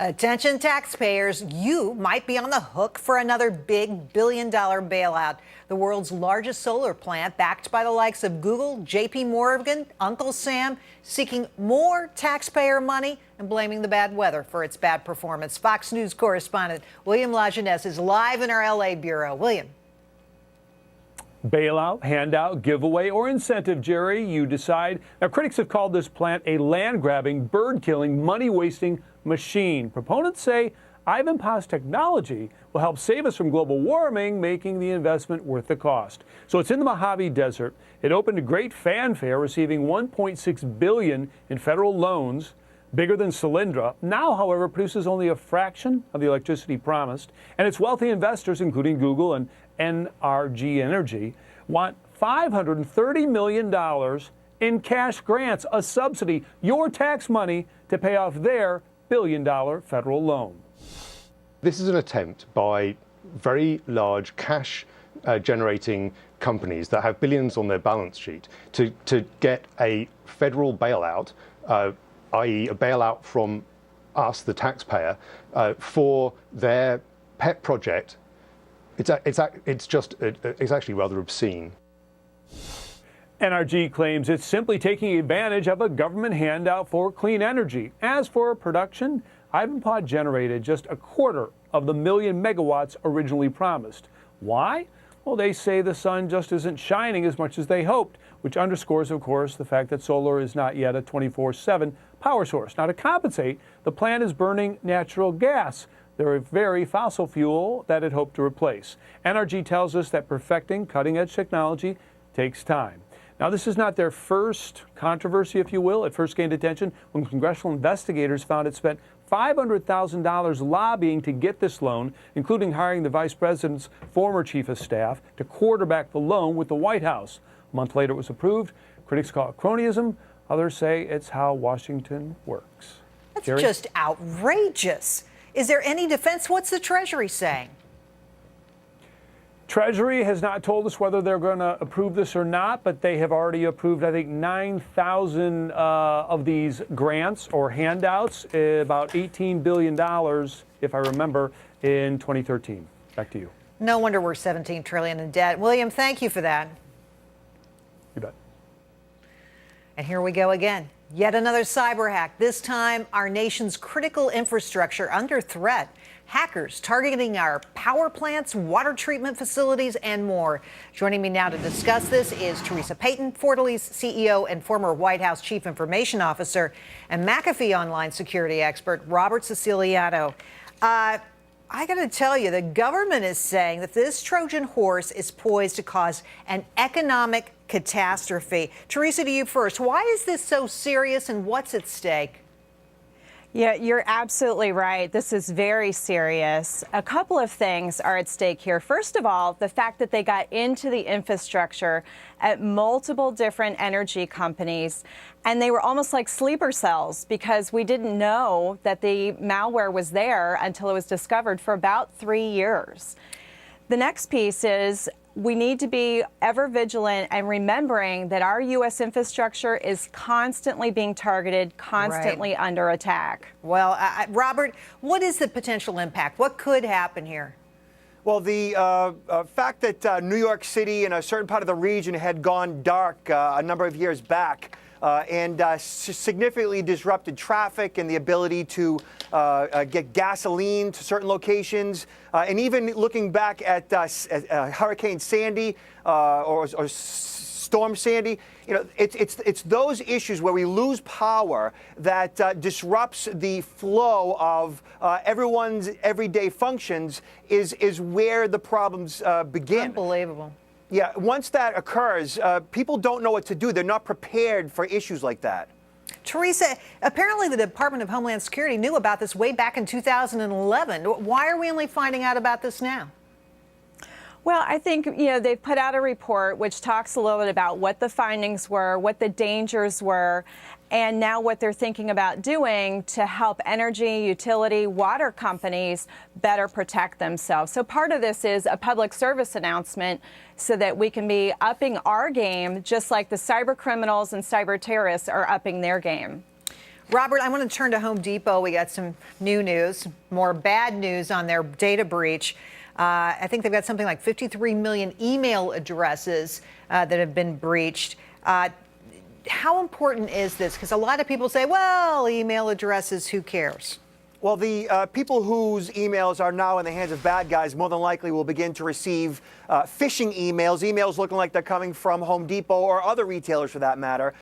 Attention taxpayers, you might be on the hook for another big billion-dollar bailout. The world's largest solar plant, backed by the likes of Google, JP Morgan, Uncle Sam, seeking more taxpayer money and blaming the bad weather for its bad performance. Fox News correspondent William Lajeunesse is live in our LA bureau. William. Bailout, handout, giveaway, or incentive, Gerri, you decide. Now, critics have called this plant a land-grabbing, bird-killing, money-wasting machine. Proponents say Ivanpah's technology will help save us from global warming, making the investment worth the cost. So it's in the Mojave Desert. It opened to great fanfare, receiving $1.6 billion in federal loans, bigger than Solyndra. Now, however, produces only a fraction of the electricity promised, and its wealthy investors, including Google and NRG Energy, want $530 million in cash grants, a subsidy, your tax money, to pay off their billion-dollar federal loan. This is an attempt by very large cash generating companies that have billions on their balance sheet to get a federal bailout, i.e. a bailout from us, the taxpayer, for their pet project. It's actually rather obscene. NRG claims it's simply taking advantage of a government handout for clean energy. As for production, Ivanpah generated just a quarter of the million megawatts originally promised. Why? Well, they say the sun just isn't shining as much as they hoped, which underscores, of course, the fact that solar is not yet a 24/7 power source. Now, to compensate, the plant is burning natural gas, the very fossil fuel that it hoped to replace. NRG tells us that perfecting cutting-edge technology takes time. Now, this is not their first controversy, if you will. It first gained attention when congressional investigators found it spent $500,000 lobbying to get this loan, including hiring the vice president's former chief of staff to quarterback the loan with the White House. A month later, it was approved. Critics call it cronyism. Others say it's how Washington works. That's Gerri? Just outrageous. Is there any defense? What's the Treasury saying? Treasury has not told us whether they're going to approve this or not, but they have already approved, I think, 9,000 of these grants or handouts, about $18 billion, if I remember, in 2013. Back to you. No wonder we're $17 trillion in debt. William, thank you for that. You bet. And here we go again. Yet another cyber hack. This time, our nation's critical infrastructure under threat. Hackers targeting our power plants, water treatment facilities, and more. Joining me now to discuss this is Theresa Payton, Fortalice CEO and former White House Chief Information Officer, and McAfee online security expert Robert Siciliano. I got to tell you, the government is saying that this Trojan horse is poised to cause an economic catastrophe. Theresa, to you first. Why is this so serious and what's at stake? Yeah, you're absolutely right. This is very serious. A couple of things are at stake here. First of all, the fact that they got into the infrastructure at multiple different energy companies, and they were almost like sleeper cells because we didn't know that the malware was there until it was discovered for about 3 years. The next piece is we need to be ever vigilant and remembering that our U.S. infrastructure is constantly being targeted, constantly under attack. Well, Robert, what is the potential impact? What could happen here? Well, the fact that New York City and a certain part of the region had gone dark a number of years back and significantly disrupted traffic and the ability to get gasoline to certain locations. And even looking back at Hurricane Sandy or Storm Sandy, you know, it's those issues where we lose power that disrupts the flow of everyone's everyday functions is where the problems begin. Unbelievable. Yeah, once that occurs, people don't know what to do. They're not prepared for issues like that. Theresa, apparently the Department of Homeland Security knew about this way back in 2011. Why are we only finding out about this now? Well, I think, they've put out a report which talks a little bit about what the findings were, what the dangers were, and now what they're thinking about doing to help energy, utility, water companies better protect themselves. So part of this is a public service announcement so that we can be upping our game just like the cyber criminals and cyber terrorists are upping their game. Robert, I want to turn to Home Depot. We got some new news, more bad news on their data breach. I think they've got something like 53 million email addresses that have been breached. How important is this? Because a lot of people say, well, email addresses, who cares? Well, the people whose emails are now in the hands of bad guys more than likely will begin to receive phishing emails looking like they're coming from Home Depot or other retailers for that matter,